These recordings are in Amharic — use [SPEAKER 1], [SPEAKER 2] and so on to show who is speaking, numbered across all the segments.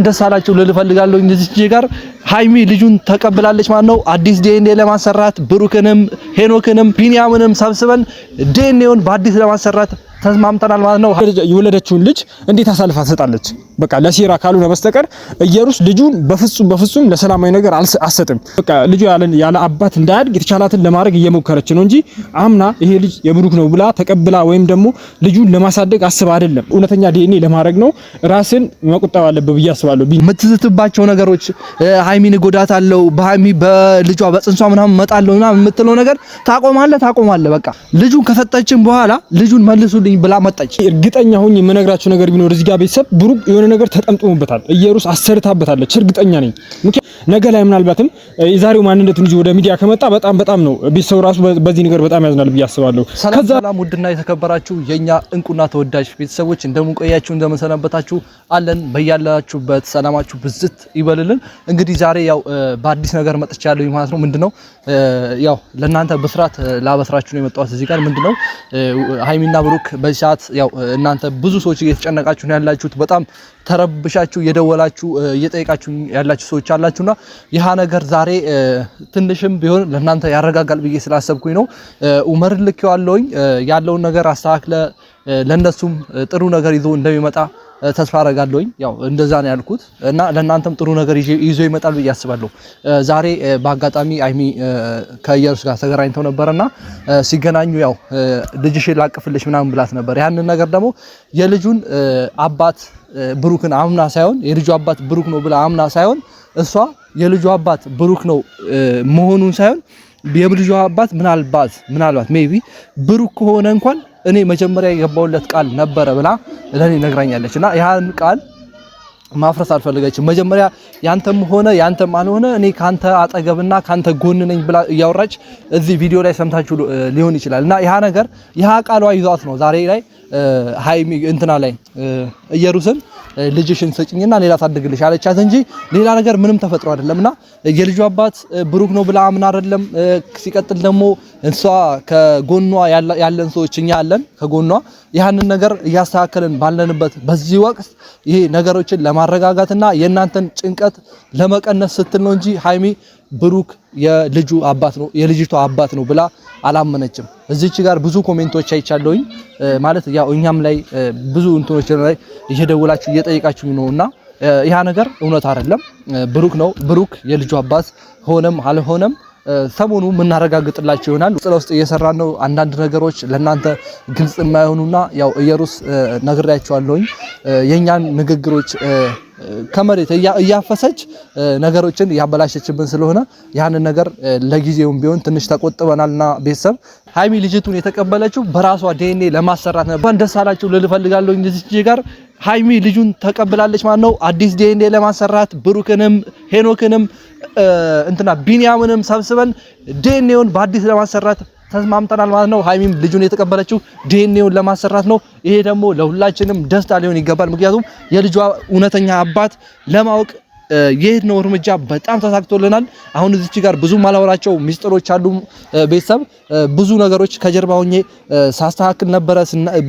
[SPEAKER 1] ደስ አላችሁ ልል ፈልጋለሁ። እዚህ ጋር ሃይሚ ልጁን ተቀብላለች ማለት ነው። አዲስ ዲኤንኤ ለማሰራት ብሩክንም ሄኖክንም ቢኒያምንም ሰብስበን ዲኤንኤውን በአዲስ ለማሰራት ተስማምተናል ማለት ነው።
[SPEAKER 2] የወለደችውን ልጅ እንዴት አሳልፋ ትሰጣለች? በቃ ለሴራ ካልሆነ በስተቀር ኢየሩስ ልጁን በፍጹም ለሰላማዊ ነገር አልሰጥም። በቃ ልጁ ያለ አባት እንዳያድግ የተቻላትን ለማድረግ እየሞከረች ነው እንጂ አምና ይሄ ልጅ የብሩክ ነው ብላ ተቀብላ ወይም ደግሞ ልጁን ለማሳደግ አስባ አይደለም። እውነተኛ ዲኤንኤ ለማድረግ ነው። ራስን መቆጠብ አለበት ብዬ አስባለሁ።
[SPEAKER 1] የምትዝትባቸው ነገሮች ሃይሚን ጎዳታለው በሃይሚ በልጇ በጽንሷ ምናምን መጣለው እና የምትለው ነገር ታቆማለህ። በቃ ልጁን ከሰጠችን በኋላ ልጁን መልሱልኝ ብላ መጣች።
[SPEAKER 2] እርግጠኛ ሆኜ የምነግራችሁ ነገር ቢኖር እዚህ ጋር ቤተሰብ ብሩክ የሆነ ነገር ተጠምጥሞበታል። ኢየሩስ አሰርታበታለች። እርግጠኛ ነኝ። ነገ ላይ ምናልባትም የዛሬው ማንነቱን ይዞ ወደ ሚዲያ ከመጣ በጣም ነው ቤተሰቡ ራሱ በዚህ ነገር በጣም ያዝናል ብዬ አስባለሁ።
[SPEAKER 1] ሰላም ውድና የተከበራችሁ የኛ እንቁና ተወዳጅ ቤተሰቦች እንደምን ቆያችሁ? እንደምን ሰነበታችሁ? አለን በያላችሁበት ሰላማችሁ ብዝት ይበልልን። እንግዲህ ዛሬ ያው በአዲስ ነገር መጥቻለሁ ማለት ነው። ምንድነው ያው ለእናንተ በስራት ላበስራችሁ ነው የመጣሁት። እዚህ ጋር ምንድነው ሃይሚና ብሩክ በዚህ ሰዓት ያው እናንተ ብዙ ሰዎች እየተጨነቃችሁ ነው ያላችሁት። በጣም ተረብሻችሁ እየደወላችሁ እየጠየቃችሁ ያላችሁ ሰዎች አላችሁና ይሄ ነገር ዛሬ ትንሽም ቢሆን ለእናንተ ያረጋጋል ብዬ ስላሰብኩኝ ነው ኡመር ልኬዋለሁኝ። ያለውን ነገር አስተካክለ ለነሱም ጥሩ ነገር ይዞ እንደሚመጣ ተስፋ አረጋለሁኝ። ያው እንደዛ ነው ያልኩት እና ለእናንተም ጥሩ ነገር ይዞ ይመጣል ብዬ አስባለሁ። ዛሬ በአጋጣሚ ሃይሚ ከኢየሩስ ጋር ተገናኝተው ነበርና ሲገናኙ ያው ልጅሽን ላቅፍልሽ ምናምን ብላት ነበር። ያንን ነገር ደግሞ የልጁን አባት ብሩክን አምና ሳይሆን የልጁ አባት ብሩክ ነው ብላ አምና ሳይሆን እሷ የልጁ አባት ብሩክ ነው መሆኑን ሳይሆን የልጁ አባት ምናልባት ሜቢ ብሩክ ከሆነ እንኳን እኔ መጀመሪያ የገባውለት ቃል ነበረ ብላ ለኔ ነግራኛለች እና ያን ቃል ማፍረስ አልፈልገችም። መጀመሪያ ያንተም ሆነ ያንተም አልሆነ እኔ ካንተ አጠገብና ካንተ ጎን ነኝ ብላ እያወራች እዚህ ቪዲዮ ላይ ሰምታችሁ ሊሆን ይችላል እና ያ ነገር ያ ቃሏ ይዟት ነው ዛሬ ላይ ሃይሚ እንትና ላይ ኢየሩስን ልጅሽን ሰጪኝና ሌላ ታድግልሽ አለቻት እንጂ ሌላ ነገር ምንም ተፈጥሮ አይደለምና የልጁ አባት ብሩክ ነው ብላ አምና አይደለም። ሲቀጥል ደግሞ እሷ ከጎኗ ያለን ሰዎች እኛ አለን ከጎኗ ያንን ነገር እያስተካከልን ባለንበት በዚህ ወቅት ይሄ ነገሮችን ለማረጋጋትና የእናንተን ጭንቀት ለመቀነስ ስትል ነው እንጂ ሃይሚ ብሩክ የልጁ አባት ነው የልጅቷ አባት ነው ብላ አላመነችም። እዚች ጋር ብዙ ኮሜንቶች አይቻለሁኝ ማለት ያው እኛም ላይ ብዙ እንትኖች ላይ እየደወላችሁ እየጠየቃችሁ ነውና ያ ነገር እውነት አይደለም። ብሩክ የልጁ አባት ሆነም አልሆነም ሰሞኑ ምናረጋግጥላችሁ ይሆናል። ውስጥ እየሰራን ነው። አንዳንድ ነገሮች ለእናንተ ግልጽ የማይሆኑና ያው ኢየሩስ ነግሬያችኋለሁኝ የኛን ንግግሮች ከመሬት እያፈሰች ነገሮችን ያበላሸችብን ስለሆነ ያንን ነገር ለጊዜውም ቢሆን ትንሽ ተቆጥበናልና ቤተሰብ ሃይሚ ልጅቱን የተቀበለችው በራሷ ዲኤንኤ ለማሰራት ነበር። ደስ አላችሁ ልል ፈልጋለሁ። እዚህ ጋር ሃይሚ ልጁን ተቀብላለች ማለት ነው። አዲስ ዲኤንኤ ለማሰራት ብሩክንም ሄኖክንም ቢኒያምንም ሰብስበን ዲኤንኤውን በአዲስ ለማሰራት ተስማምተናል ማለት ነው። ሃይሚም ልጁን የተቀበለችው ዲኤንኤውን ለማሰራት ነው። ይሄ ደግሞ ለሁላችንም ደስታ ሊሆን ይገባል። ምክንያቱም የልጇ እውነተኛ አባት ለማወቅ የሄድነው እርምጃ በጣም ተሳክቶልናል። አሁን እዚች ጋር ብዙ ማላወራቸው ሚስጥሮች አሉ። ቤተሰብ ብዙ ነገሮች ከጀርባ ሆኜ ሳስተካክል ነበረ።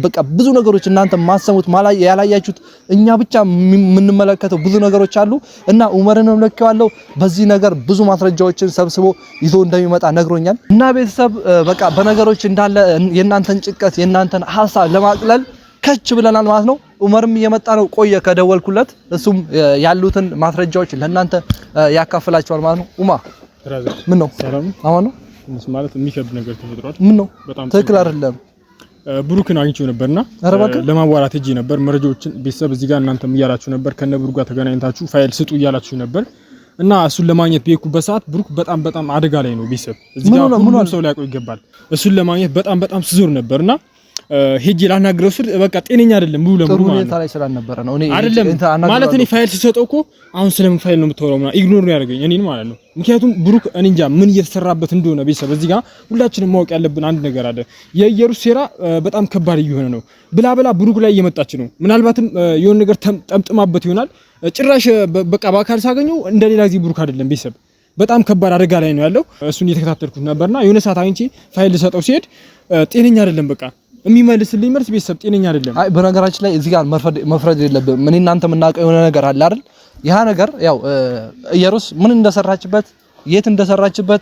[SPEAKER 1] በቃ ብዙ ነገሮች እናንተ ማሰሙት ያላያችሁት እኛ ብቻ የምንመለከተው ብዙ ነገሮች አሉ እና ኡመርንም ልኬዋለሁ። በዚህ ነገር ብዙ ማስረጃዎችን ሰብስቦ ይዞ እንደሚመጣ ነግሮኛል እና ቤተሰብ በቃ በነገሮች እንዳለ የእናንተን ጭንቀት የእናንተን ሀሳብ ለማቅለል ከች ብለናል ማለት ነው። ኡመርም እየመጣ ነው። ቆየ ከደወልኩለት እሱም ያሉትን ማስረጃዎች ለእናንተ ያካፍላችኋል ማለት ነው። ኡማ ምን ነው ሰላም አሁን ነው
[SPEAKER 2] ማለት የሚከብድ ነገር ተፈጥሯል።
[SPEAKER 1] ምን ነው ትክክል አይደለም።
[SPEAKER 2] ብሩክን አግኝቼው ነበርና ለማዋራት ሄጄ ነበር። መረጃዎችን ቤተሰብ እዚህ ጋር እናንተም እያላችሁ ነበር። ከነ ብሩክ ጋር ተገናኝታችሁ ፋይል ስጡ እያላችሁ ነበር እና እሱን ለማግኘት በየኩበት ሰዓት ብሩክ በጣም አደጋ ላይ ነው። ቤተሰብ እዚህ ጋር ሁሉም ሰው ሊያውቀው ይገባል። እሱን ለማግኘት በጣም ስዞር ነበርና ሄጄ ላናግረው ስል በቃ ጤነኛ አይደለም ሙሉ ለሙሉ ማለት ነው። ስላልነበረ ነው እኔ አይደለም ማለት እኔ ፋይል ሲሰጠው እኮ አሁን ስለምን ፋይል ነው የምትወራው ማለት ኢግኖር ነው ያደረገኝ እኔን ማለት ነው። ምክንያቱም ብሩክ እኔ እንጃ ምን እየተሰራበት እንደሆነ ቤተሰብ እዚህ ጋር ሁላችንም ማወቅ ያለብን አንድ ነገር አለ። የኢየሩስ ሴራ በጣም ከባድ እየሆነ ነው። ብላ ብሩክ ላይ እየመጣች ነው። ምናልባትም የሆነ ነገር ጠምጥማበት ይሆናል። ጭራሽ በቃ በአካል ሳገኘው እንደሌላ ጊዜ ብሩክ አይደለም ቤተሰብ በጣም ከባድ አደጋ ላይ ነው ያለው። እሱን እየተከታተልኩት ነበርና የሆነ ሰዓት አግኝቼ ፋይል ልሰጠው ሲሄድ ጤነኛ አይደለም በቃ የሚመልስልኝ መልስ ቤተሰብ ጤነኛ አይደለም።
[SPEAKER 1] አይ በነገራችን ላይ እዚህ ጋር መፍረድ የለብንም። ምን እናንተ የምናውቀው የሆነ ነገር አለ አይደል? ያ ነገር ያው ኢየሩስ ምን እንደሰራችበት የት እንደሰራችበት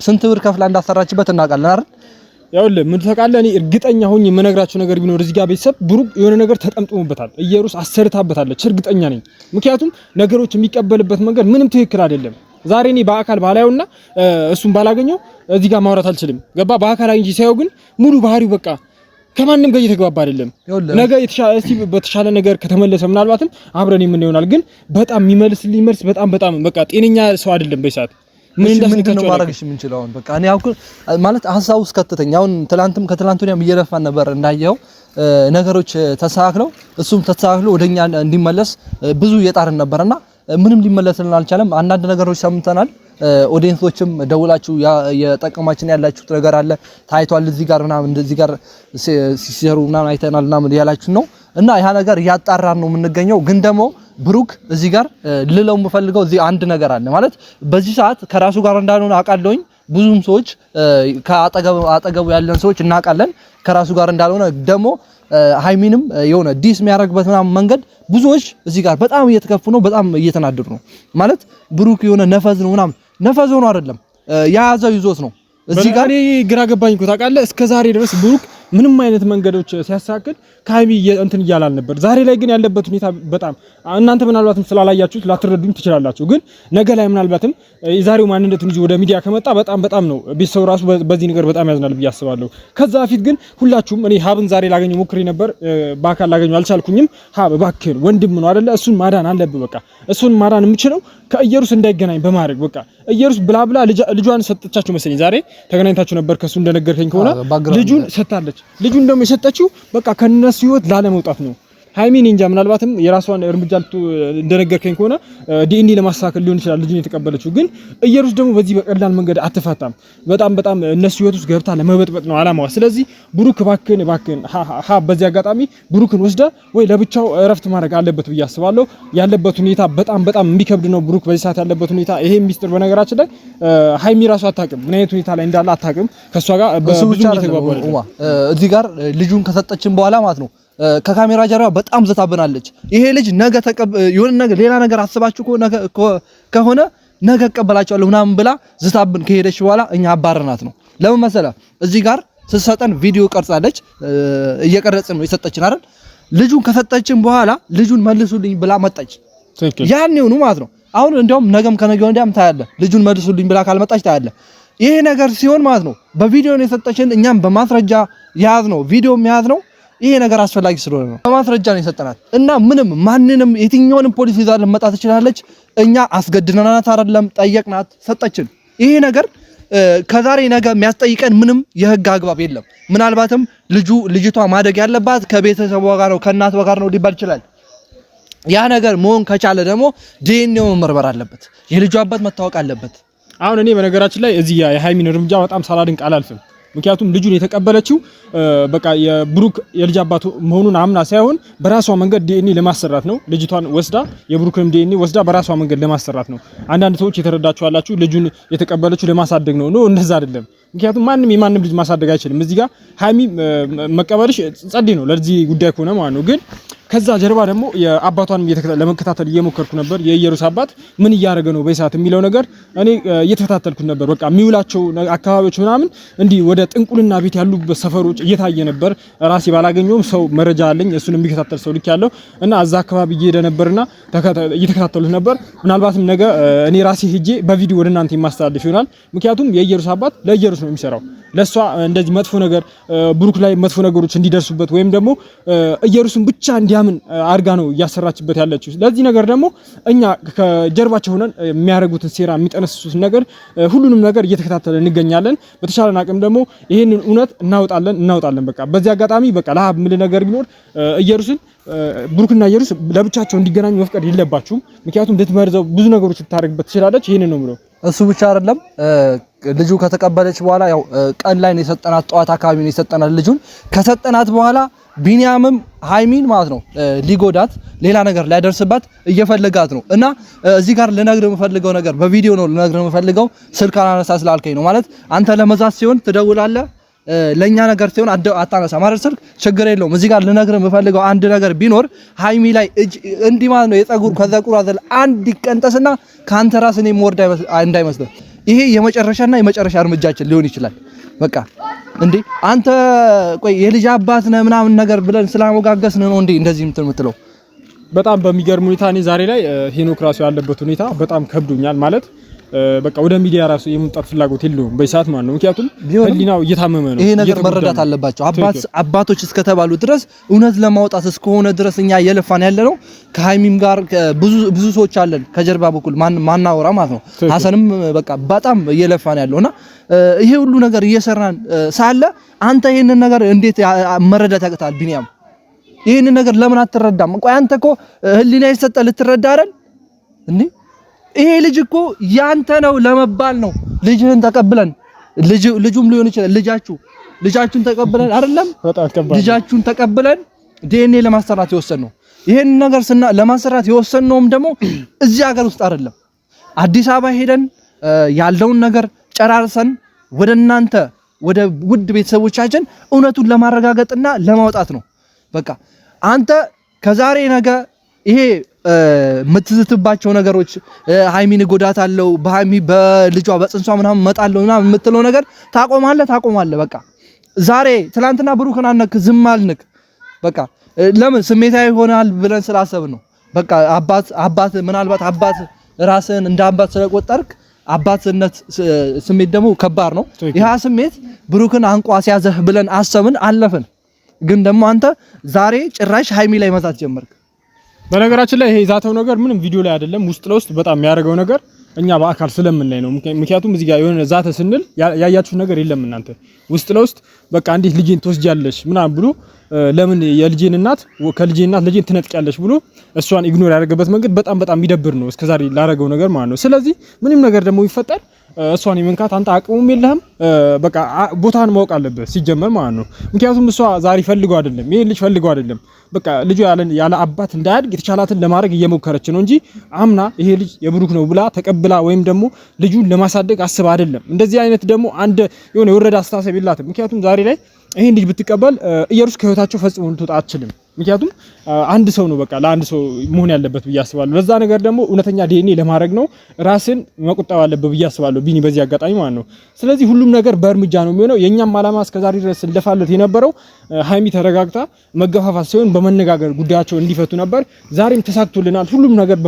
[SPEAKER 1] ስንት ብር ከፍላ እንዳሰራችበት እናውቃለን አይደል?
[SPEAKER 2] ያው ምን ተቃለ እኔ እርግጠኛ ሆኜ የምነግራችሁ ነገር ቢኖር እዚህ ጋር ቤተሰብ ብሩክ የሆነ ነገር ተጠምጥሞበታል። ኢየሩስ አሰርታበታለች እርግጠኛ ነኝ። ምክንያቱም ነገሮች የሚቀበልበት መንገድ ምንም ትክክል አይደለም። ዛሬ እኔ በአካል ባላየውና እሱን ባላገኘው እዚህ ጋር ማውራት አልችልም። ገባ? በአካል አግኝቼ ሳየው ግን ሙሉ ባህሪው በቃ ከማንም ጋር እየተግባባ አይደለም። ነገ በተሻለ ነገር ከተመለሰ ምናልባትም አብረን የምን ይሆናል። ግን በጣም የሚመልስልኝ መልስ በጣም በቃ ጤነኛ ሰው አይደለም በሰዓት
[SPEAKER 1] ምን ነው ማድረግሽ የምንችለው አሁን በቃ እኔ አሁን ማለት ሐሳቡ እስከተተኝ አሁን ከትላንት ወዲያም እየለፋን ነበር እንዳየው ነገሮች ተሳክለው እሱም ተሳክሎ ወደኛ እንዲመለስ ብዙ እየጣርን ነበርና ምንም ሊመለስልን አልቻለም። አንዳንድ ነገሮች ሰምተናል። ኦዲየንሶችም ደውላችሁ የጠቀማችን ያላችሁት ነገር አለ ታይቷል እዚህ ጋር ምናምን እንደዚህ ጋር ሲሰሩ ምናምን አይተናል ምናምን ያላችሁ ነው እና ያ ነገር ያጣራን ነው የምንገኘው። ግን ደግሞ ብሩክ እዚህ ጋር ልለው የምፈልገው እዚህ አንድ ነገር አለ ማለት በዚህ ሰዓት ከራሱ ጋር እንዳልሆነ አውቃለሁኝ። ብዙም ሰዎች ከአጠገቡ ያለን ሰዎች እናውቃለን ከራሱ ጋር እንዳልሆነ ደግሞ ሃይሚንም የሆነ ዲስ የሚያደርግበት ምናምን መንገድ ብዙዎች እዚህ ጋር በጣም እየተከፉ ነው፣ በጣም እየተናደዱ ነው ማለት ብሩክ የሆነ ነፈዝ ነው ምናምን ነፈዝ ሆኖ አይደለም ያያዘው ይዞት ነው። እዚህ ጋር
[SPEAKER 2] ግራ ገባኝ እኮ ታውቃለህ። እስከ ዛሬ ድረስ ብሩክ ምንም አይነት መንገዶች ሲያሳክል ከሃይሚ እንትን እያላል ነበር። ዛሬ ላይ ግን ያለበት ሁኔታ በጣም እናንተ ምናልባትም ስላላያችሁት ላትረዱኝ ትችላላችሁ። ግን ነገ ላይ ምናልባትም የዛሬው ማንነቱን ይዞ ወደ ሚዲያ ከመጣ በጣም ነው ቤተሰቡ ራሱ በዚህ ነገር በጣም ያዝናል ብዬ አስባለሁ። ከዛ በፊት ግን ሁላችሁም እኔ ሀብን ዛሬ ላገኘው ሞክሬ ነበር፣ በአካል ላገኘው አልቻልኩኝም። ሀብ እባክህን ወንድም ነው አይደለ? እሱን ማዳን አለብህ። በቃ እሱን ማዳን የምችለው ከኢየሩስ እንዳይገናኝ በማድረግ በቃ ኢየሩስ ብላ ልጇን ሰጥቻችሁ መሰለኝ። ዛሬ ተገናኝታችሁ ነበር ከሱ እንደነገርከኝ ከሆነ ልጁን ሰጣለች። ልጁን ደግሞ የሰጠችው በቃ ከነሱ ህይወት ላለመውጣት ነው። ሃይሚን እንጃ ምናልባትም የራሷን እርምጃ እንደነገርከኝ ከሆነ ዲኤንኤ ለማስተካከል ሊሆን ይችላል ልጁን የተቀበለችው። ግን ኢየሩስ ደግሞ በዚህ በቀላል መንገድ አትፋታም። በጣም እነሱ ህይወት ውስጥ ገብታ ለመበጥበጥ ነው አላማዋ። ስለዚህ ብሩክ እባክህን በዚህ አጋጣሚ ብሩክን ወስደ ወይ ለብቻው እረፍት ማድረግ አለበት ብዬ አስባለሁ። ያለበት ሁኔታ በጣም የሚከብድ ነው። ብሩክ በዚህ ሰዓት ያለበት ሁኔታ ይሄ ሚስጥር በነገራችን ላይ ሃይሚ ራሱ አታውቅም፣ ምን አይነት ሁኔታ ላይ እንዳለ አታውቅም። ከሷ ጋር ብዙ እየተግባባሉ
[SPEAKER 1] እዚህ ጋር ልጁን ከሰጠችን በኋላ ማለት ነው ከካሜራ ጀርባ በጣም ዘታብናለች። ይሄ ልጅ ነገ የሆነ ነገር ሌላ ነገር አስባችሁ ከሆነ ነገ እቀበላቸዋለሁ ምናምን ብላ ዝታብን ከሄደች በኋላ እኛ አባረናት ነው። ለምን መሰለህ እዚህ ጋር ስትሰጠን ቪዲዮ ቀርጻለች፣ እየቀረጽን ነው የሰጠችን አይደል? ልጁን ከሰጠችን በኋላ ልጁን መልሱልኝ ብላ መጣች። ያን ይሁኑ ማለት ነው። አሁን እንደውም ነገም ከነገ ወዲያም ታያለህ ልጁን መልሱልኝ ብላ ካልመጣች ታያለህ። ይሄ ነገር ሲሆን ማለት ነው በቪዲዮ ነው የሰጠችን፣ እኛም በማስረጃ ያዝ ነው ቪዲዮ ያዝ ነው። ይሄ ነገር አስፈላጊ ስለሆነ ነው በማስረጃ ነው የሰጠናት እና ማንንም የትኛውንም ፖሊስ ይዛ ልመጣ ትችላለች። እኛ አስገድደናት አይደለም ጠየቅናት፣ ሰጠችን። ይሄ ነገር ከዛሬ ነገ የሚያስጠይቀን ምንም የህግ አግባብ የለም። ምናልባትም ልጅቷ ማደግ ያለባት ከቤተሰቧ ጋር ነው ከእናቷ ጋር ነው ሊባል ይችላል። ያ ነገር መሆን ከቻለ ደግሞ ዲኤንኤው መመርመር አለበት፣ የልጇ አባት መታወቅ አለበት።
[SPEAKER 2] አሁን እኔ በነገራችን ላይ እዚህ የሃይሚን እርምጃ በጣም ሳላድንቅ አላልፍም። ምክንያቱም ልጁን የተቀበለችው በቃ የብሩክ የልጅ አባቱ መሆኑን አምና ሳይሆን በራሷ መንገድ ዲኤንኤ ለማሰራት ነው። ልጅቷን ወስዳ የብሩክንም ዲኤንኤ ወስዳ በራሷ መንገድ ለማሰራት ነው። አንዳንድ ሰዎች የተረዳችሁ አላችሁ ልጁን የተቀበለችው ለማሳደግ ነው። እንደዛ አይደለም። ምክንያቱም የማንም ልጅ ማሳደግ አይችልም። እዚህ ጋር ሃይሚ መቀበልሽ ጸዴ ነው ለዚህ ጉዳይ ከሆነ ማለት ነው። ግን ከዛ ጀርባ ደግሞ የአባቷንም ለመከታተል እየሞከርኩ ነበር። የኢየሩስ አባት ምን እያደረገ ነው በሰዓት የሚለው ነገር እኔ እየተከታተልኩ ነበር። በቃ የሚውላቸው አካባቢዎች ምናምን እንዲህ ወደ ጥንቁልና ቤት ያሉበት ሰፈሮች እየታየ ነበር። ራሴ ባላገኘውም ሰው መረጃ አለኝ፣ እሱን የሚከታተል ሰው ልክ ያለው እና እዛ አካባቢ እየሄደ ነበርና እየተከታተሉት ነበር። ምናልባትም ነገ እኔ ራሴ ሄጄ በቪዲዮ ወደ እናንተ የማስተላልፍ ይሆናል። ምክንያቱም የኢየሩስ አባት ለኢየሩስ ነው የሚሰራው። ለሷ እንደዚህ መጥፎ ነገር ብሩክ ላይ መጥፎ ነገሮች እንዲደርሱበት ወይም ደግሞ ኢየሩስን ብቻ እንዲያምን አርጋ ነው እያሰራችበት ያለችው። ለዚህ ነገር ደግሞ እኛ ከጀርባቸው ሆነን የሚያደርጉትን ሴራ የሚጠነስሱት ነገር ሁሉንም ነገር እየተከታተለ እንገኛለን። በተሻለን አቅም ደግሞ ይሄንን እውነት እናወጣለን። በቃ በዚህ አጋጣሚ በቃ ለሀብ ምን ነገር ቢኖር ኢየሩስን ብሩክና ኢየሩስ ለብቻቸው እንዲገናኙ መፍቀድ የለባችሁም። ምክንያቱም ልትመርዘው ብዙ ነገሮች ልታደርግበት ትችላለች። ይሄንን ነው የምለው።
[SPEAKER 1] እሱ ብቻ አይደለም ልጁ ከተቀበለች በኋላ ያው ቀን ላይ ነው የሰጠናት፣ ጠዋት አካባቢ ነው የሰጠናት። ልጁን ከሰጠናት በኋላ ቢኒያምም ሃይሚን ማለት ነው ሊጎዳት ሌላ ነገር ሊያደርስባት እየፈለጋት ነው። እና እዚህ ጋር ልነግርህ የምፈልገው ነገር በቪዲዮ ነው ልነግርህ የምፈልገው፣ ስልክ አላነሳ ስላልከኝ ነው ማለት አንተ ለመዛት ሲሆን ትደውላለህ ለኛ ነገር ሲሆን አታነሳ ማለት ስልክ ችግር የለውም። እዚህ ጋር ልነግርህ የምፈልገው አንድ ነገር ቢኖር ሃይሚ ላይ እንዲህ ማለት ነው የፀጉር ከፀጉር አዘል አንድ ይቀንጠስና ካንተ ራስ እኔ ሞርዳ እንዳይመስልህ ይሄ የመጨረሻና የመጨረሻ እርምጃችን ሊሆን ይችላል። በቃ እንዴ አንተ ቆይ የልጅ አባት ነህ ምናምን ነገር ብለን ስላሞጋገስን ነው እንዴ እንደዚህ የምትለው?
[SPEAKER 2] በጣም በሚገርም ሁኔታ እኔ ዛሬ ላይ ሄኖክ ራሱ ያለበት ሁኔታ በጣም ከብዶኛል ማለት በቃ ወደ ሚዲያ ራሱ የመምጣት ፍላጎት የለውም በሰዓት ማለት ነው። ምክንያቱም ህሊናው እየታመመ ነው።
[SPEAKER 1] ይሄ ነገር መረዳት አለባቸው አባቶች እስከተባሉ ድረስ እውነት ለማውጣት እስከሆነ ድረስ እኛ እየለፋን ያለ ነው። ከሃይሚም ጋር ብዙ ሰዎች አለን ከጀርባ በኩል ማናወራ ማለት ነው። ሀሰንም በቃ በጣም እየለፋን ያለውና ይሄ ሁሉ ነገር እየሰራን ሳለ አንተ ይሄንን ነገር እንዴት መረዳት ያቅታል? ቢኒያም ይሄንን ነገር ለምን አትረዳም? ቆይ አንተ እኮ ህሊና ይሰጣ ልትረዳ አይደል እንዴ? ይሄ ልጅ እኮ ያንተ ነው ለመባል ነው። ልጅህን ተቀብለን ልጁም ሊሆን ይችላል ልጃችሁን ተቀብለን አይደለም ልጃችሁን ተቀብለን ዲኤንኤ ለማሰራት የወሰንነው ይሄን ነገር ለማሰራት የወሰንነውም ደግሞ እዚህ ሀገር ውስጥ አይደለም አዲስ አበባ ሄደን ያለውን ነገር ጨራርሰን ወደ እናንተ ወደ ውድ ቤተሰቦቻችን እውነቱን ለማረጋገጥና ለማውጣት ነው። በቃ አንተ ከዛሬ ነገ ይሄ የምትዝትባቸው ነገሮች ሃይሚን ጎዳታለው በሃይሚ በልጇ በጽንሷ ምናምን መጣለው ምናምን የምትለው ነገር ታቆማለህ። በቃ ዛሬ ትናንትና ብሩክን አነክ ዝም አልንክ። በቃ ለምን ስሜታዊ ይሆናል ብለን ስላሰብን ነው። በቃ አባት ምናልባት አባት ራስህን እንደ አባት ስለቆጠርክ አባትነት ስሜት ደግሞ ከባድ ነው። ያ ስሜት ብሩክን አንቋ ሲያዘህ ብለን አሰብን አለፈን። ግን ደግሞ አንተ ዛሬ ጭራሽ ሃይሚ ላይ መዛት ጀመርክ።
[SPEAKER 2] በነገራችን ላይ ይሄ ዛተው ነገር ምንም ቪዲዮ ላይ አይደለም ውስጥ ለውስጥ በጣም የሚያደርገው ነገር እኛ በአካል ስለምናይ ነው። ምክንያቱም እዚህ ጋር የሆነ ዛተ ስንል ያያችሁ ነገር የለም እናንተ ውስጥ ለውስጥ በቃ እንዴት ልጄን ትወስጃለሽ ምናምን ብሎ ለምን የልጄን እናት ከልጄ እናት ልጄን ትነጥቂያለሽ ብሎ እሷን ኢግኖር ያደረገበት መንገድ በጣም የሚደብር ነው እስከዛሬ ላደረገው ነገር ማለት ነው። ስለዚህ ምንም ነገር ደግሞ ይፈጠር እሷን የመንካት አንተ አቅሙም የለህም። በቃ ቦታን ማወቅ አለበት ሲጀመር ማለት ነው። ምክንያቱም እሷ ዛሬ ፈልገው አይደለም ይሄ ልጅ ፈልገው አይደለም። በቃ ልጁ ያለ አባት እንዳያድግ የተቻላትን ለማድረግ እየሞከረች ነው እንጂ አምና ይሄ ልጅ የብሩክ ነው ብላ ተቀብላ ወይም ደግሞ ልጁን ለማሳደግ አስባ አይደለም። እንደዚህ አይነት ደግሞ አንድ የሆነ የወረደ አስተሳሰብ የላትም። ምክንያቱም ዛሬ ላይ ይሄን ልጅ ብትቀበል ኢየሩስ ከህይወታቸው ፈጽሞ ልትወጣ አትችልም። ምክንያቱም አንድ ሰው ነው በቃ ለአንድ ሰው መሆን ያለበት ብዬ አስባለሁ። ለዛ ነገር ደግሞ እውነተኛ ዲኤንኤ ለማድረግ ነው ራስን መቆጠብ አለበት ብዬ አስባለሁ ቢኒ በዚህ አጋጣሚ ማለት ነው። ስለዚህ ሁሉም ነገር በእርምጃ ነው የሚሆነው። የኛም አላማ እስከዛሬ ድረስ እንደፋለት የነበረው ሃይሚ ተረጋግታ መገፋፋት ሳይሆን በመነጋገር ጉዳያቸው እንዲፈቱ ነበር። ዛሬም ተሳክቶልናል። ሁሉም ነገር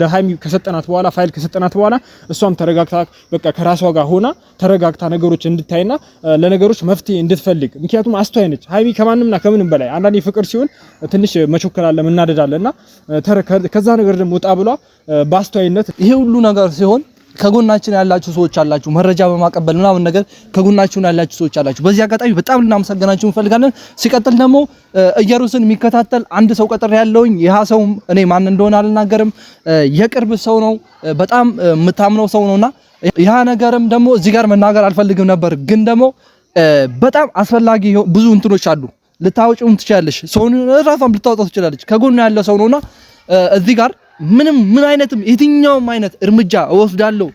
[SPEAKER 2] ለሃይሚ ከሰጠናት በኋላ ፋይል ከሰጠናት በኋላ እሷም ተረጋግታ በቃ ከራሷ ጋር ሆና ተረጋግታ ነገሮች እንድታይና ለነገሮች መፍትሄ እንድትፈልግ ምክንያቱም አስተዋይ ነች ሃይሚ ከማንምና ከምንም በላይ አንዳንዴ ፍቅር ሲሆን ትንሽ መቾከል አለ መናደድ አለና ከዛ ነገር ደግሞ ወጣ ብሏ በአስተዋይነት ይሄ ሁሉ ነገር ሲሆን ከጎናችን ያላችሁ ሰዎች አላችሁ መረጃ በማቀበል ምናምን ነገር ከጎናችን ያላችሁ ሰዎች አላችሁ። በዚህ አጋጣሚ በጣም ልናመሰግናችሁ እንፈልጋለን። ሲቀጥል ደግሞ ኢየሩስን የሚከታተል አንድ ሰው ቀጥሬ ያለውኝ ያ ሰው እኔ ማን እንደሆነ አልናገርም። የቅርብ ሰው ነው፣ በጣም የምታምነው ሰው ነውና ያ ነገርም ደግሞ እዚህ ጋር መናገር አልፈልግም ነበር፣ ግን ደግሞ በጣም አስፈላጊ ብዙ እንትኖች አሉ። ልታወጪውም ትችላለሽ፣ ሰውን ራሷም ልታወጣው ትችላለች። ከጎኑ ያለ ሰው ነውና እዚህ ጋር ምን አይነትም የትኛውም አይነት እርምጃ እወስዳለሁ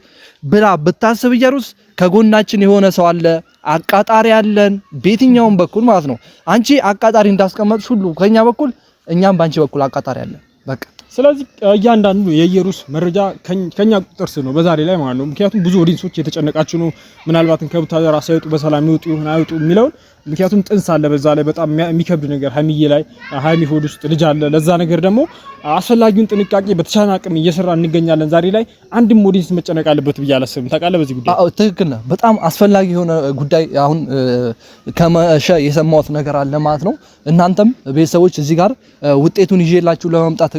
[SPEAKER 2] ብላ ብታስብ ኢየሩስ ከጎናችን የሆነ ሰው አለ፣ አቃጣሪ አለን በየትኛውም በኩል ማለት ነው። አንቺ አቃጣሪ እንዳስቀመጥሽ ሁሉ ከኛ በኩል እኛም ባንቺ በኩል አቃጣሪ አለን በቃ። ስለዚህ እያንዳንዱ የኢየሩስ መረጃ ከኛ ቁጥር ስር ነው በዛሬ ላይ ማለት ነው። ምክንያቱም ብዙ ኦዲንሶች የተጨነቃችሁ ነው ምናልባትም ከቡታጀራ ሳይወጡ በሰላም ይወጡ ይሆን አይወጡ የሚለውን ምክንያቱም ጥንስ አለ በዛ ላይ በጣም የሚከብድ ነገር ሃይሚዬ ላይ ሃይሚ ሆድ ውስጥ ልጅ አለ። ለዛ ነገር ደግሞ አስፈላጊውን ጥንቃቄ በተቻለ አቅም እየሰራ እንገኛለን። ዛሬ ላይ አንድም ኦዲንስ መጨነቅ አለበት ብዬ አላስብም። ታውቃለህ በዚህ ጉዳይ? አዎ ትክክል ነህ። በጣም አስፈላጊ የሆነ ጉዳይ አሁን ከመሸ የሰማሁት ነገር አለ ማለት ነው። እናንተም ቤተሰቦች እዚህ ጋር ውጤቱን ይዤላችሁ ለመምጣት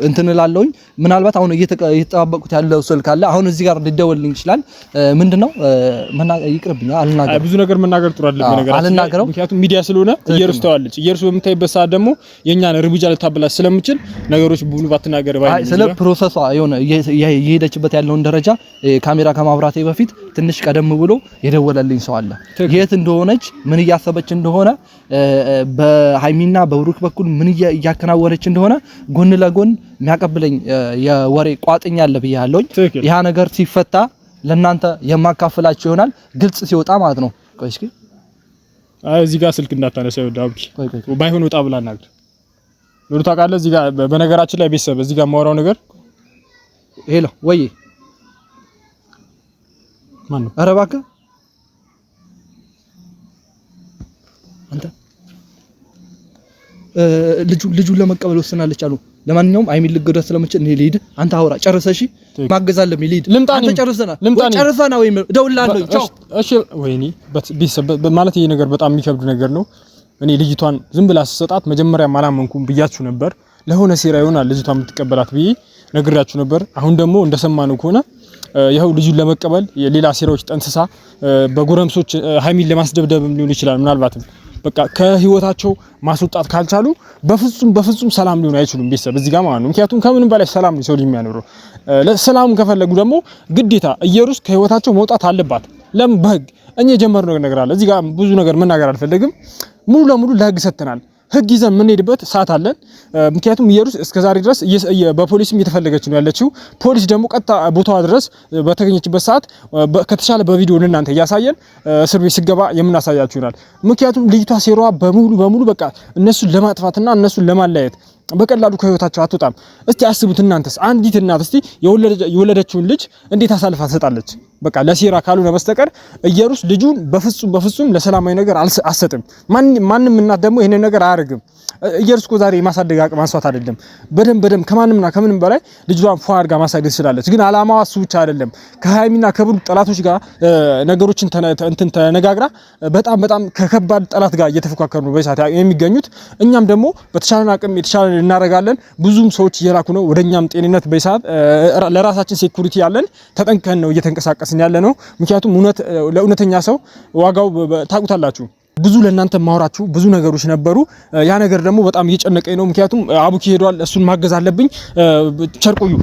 [SPEAKER 2] እንትን እላለሁኝ። ምናልባት አሁን እየተጠባበቁት ያለው ስልክ አለ አሁን እዚህ ጋር ሊደወልልኝ ይችላል። ምንድነው ይቅርብኛ አልናገርም። ብዙ ነገር መናገር ጥሩ አይደለም ነገር አልናገረው ምክንያቱም ሚዲያ ስለሆነ ኢየሩስ ተዋለች። ኢየሩስ በምታይበት ሰዓት ደግሞ የኛን እርምጃ ልታበላሽ ስለምችል ነገሮች ሁሉ ባትናገር ባይ ስለ ፕሮሰሷ የሆነ የሄደችበት ያለውን ደረጃ ካሜራ ከማብራቴ በፊት ትንሽ ቀደም ብሎ የደወለልኝ ሰው አለ። የት እንደሆነች ምን እያሰበች እንደሆነ በሃይሚና በብሩክ በኩል ምን እያከናወነች እንደሆነ ጎን ለጎን የሚያቀብለኝ የወሬ ቋጥኛ አለ ብያለሁኝ። ያ ነገር ሲፈታ ለናንተ የማካፈላችሁ ይሆናል ግልጽ ሲወጣ ማለት ነው። ቆይ እስኪ አይ እዚህ ጋር ስልክ እንዳታነሳው ዳውቂ ባይሆን ወጣ ብላ ናግር ኑሩ ታውቃለህ። እዚህ ጋር በነገራችን ላይ ቤተሰብ እዚህ ጋር ማወራው ነገር
[SPEAKER 1] ሄሎ ወይ
[SPEAKER 2] ማን ነው?
[SPEAKER 1] ኧረ እባክህ አንተ ልጁን ለመቀበል ወስናለች አሉ። ለማንኛውም አይሚል ልገደስ ስለምችል እኔ ልሂድ፣ አንተ አውራ ጨርሰሽ ማገዝ አለብኝ። ልሂድ አንተ ጨርሰና ወይም ደውላለሁ። ቻው
[SPEAKER 2] እሺ። ወይኔ ማለት ይሄ ነገር በጣም የሚከብድ ነገር ነው። እኔ ልጅቷን ዝም ብላ ስሰጣት መጀመሪያ አላመንኩም ብያችሁ ነበር። ለሆነ ሴራ ይሆናል ልጅቷን የምትቀበላት ብዬ ነግራችሁ ነበር። አሁን ደግሞ እንደሰማነው ከሆነ ይኸው ልጁን ለመቀበል የሌላ ሴራዎች ጠንስሳ በጎረምሶች ሀይሚን ለማስደብደብም ሊሆን ይችላል። ምናልባትም በቃ ከህይወታቸው ማስወጣት ካልቻሉ በፍጹም ሰላም ሊሆን አይችሉም። ቤተሰብ እዚህ ጋር ማለት ነው። ምክንያቱም ከምንም በላይ ሰላም ነው ሰው የሚያኖረው። ለሰላም ከፈለጉ ደግሞ ግዴታ ኢየሩስ ከህይወታቸው መውጣት አለባት። ለምን በህግ እኛ የጀመርነው ነገር አለ። እዚህ ጋር ብዙ ነገር መናገር አልፈልግም። ሙሉ ለሙሉ ለህግ ሰጥተናል። ህግ ይዘን የምንሄድበት ሰዓት አለን። ምክንያቱም ኢየሩስ እስከዛሬ ድረስ በፖሊስም እየተፈለገች ነው ያለችው። ፖሊስ ደግሞ ቀጥታ ቦታዋ ድረስ በተገኘችበት ሰዓት ከተሻለ በቪዲዮ እናንተ እያሳየን እስር ቤት ሲገባ የምናሳያችሁ ይሆናል። ምክንያቱም ልጅቷ ሴራዋ በሙሉ በቃ እነሱን ለማጥፋትና እነሱን ለማለያየት በቀላሉ ከህይወታቸው አትወጣም። እስቲ አስቡት እናንተስ አንዲት እናት እስቲ የወለደችውን ልጅ እንዴት አሳልፋ ትሰጣለች? በቃ ለሴራ ካልሆነ በስተቀር ኢየሩስ ልጁን በፍጹም ለሰላማዊ ነገር አትሰጥም። ማንም እናት ደግሞ ይሄንን ነገር አያደርግም። ኢየሩስ እኮ ዛሬ የማሳደግ አቅም አንሷት አይደለም። በደንብ ከምንምና ከምንም በላይ ልጇን ፏ አድርጋ ማሳደግ ትችላለች። ግን አላማዋ እሱ ብቻ አይደለም። ከሃይሚና ከብሩክ ጠላቶች ጋር ነገሮችን ተነጋግራ በጣም ከከባድ ጠላት ጋር እየተፎካከሩ ነው በሰዓት የሚገኙት። እኛም ደግሞ በተሻለን አቅም የተሻለ እናደርጋለን። ብዙም ሰዎች እየላኩ ነው ወደኛም ጤንነት በሰዓት ለራሳችን ሴኩሪቲ ያለን ተጠንቀን ነው እየተንቀሳቀስን ያለ ነው። ምክንያቱም ለእውነተኛ ሰው ዋጋው ታውቁታላችሁ። ብዙ ለእናንተ ማውራችሁ ብዙ ነገሮች ነበሩ። ያ ነገር ደግሞ በጣም እየጨነቀኝ ነው። ምክንያቱም አቡኪ ሄዷል፣ እሱን ማገዝ አለብኝ። ቸር ቆዩ።